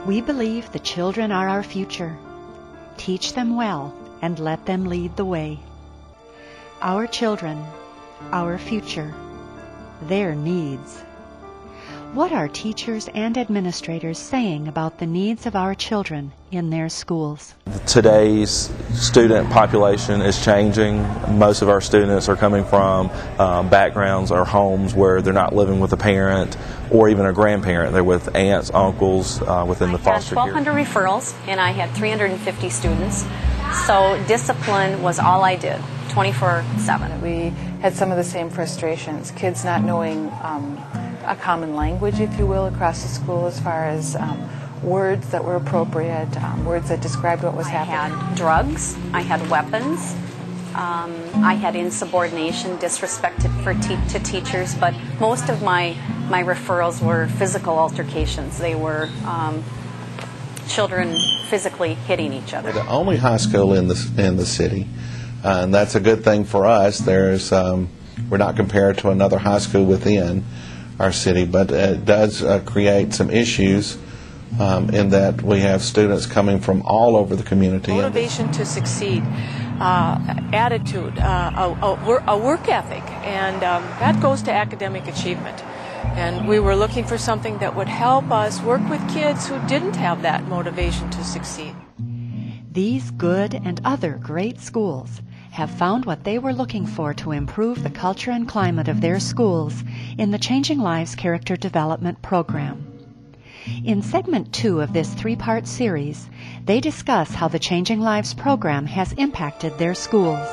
We believe the children are our future. Teach them well and let them lead the way. Our children, our future, their needs. What are teachers and administrators saying about the needs of our children in their schools? Today's student population is changing. Most of our students are coming from backgrounds or homes where they're not living with a parent or even a grandparent. They're with aunts, uncles within the foster care. I had 1,200 referrals and I had 350 students. So discipline was all I did, 24/7. We had some of the same frustrations, kids not knowing a common language, if you will, across the school as far as words that were appropriate, words that described what was happening. I had drugs, I had weapons, I had insubordination, disrespect to teachers, but most of my referrals were physical altercations. They were children physically hitting each other. We're the only high school in the city, and that's a good thing for us. We're not compared to another high school within our city, but it does create some issues in that we have students coming from all over the community. Motivation to succeed, attitude, a work ethic, and that goes to academic achievement. And we were looking for something that would help us work with kids who didn't have that motivation to succeed. These good and other great schools have found what they were looking for to improve the culture and climate of their schools in the Changing Lives Character Development Program. In segment 2 of this 3-part series, they discuss how the Changing Lives program has impacted their schools.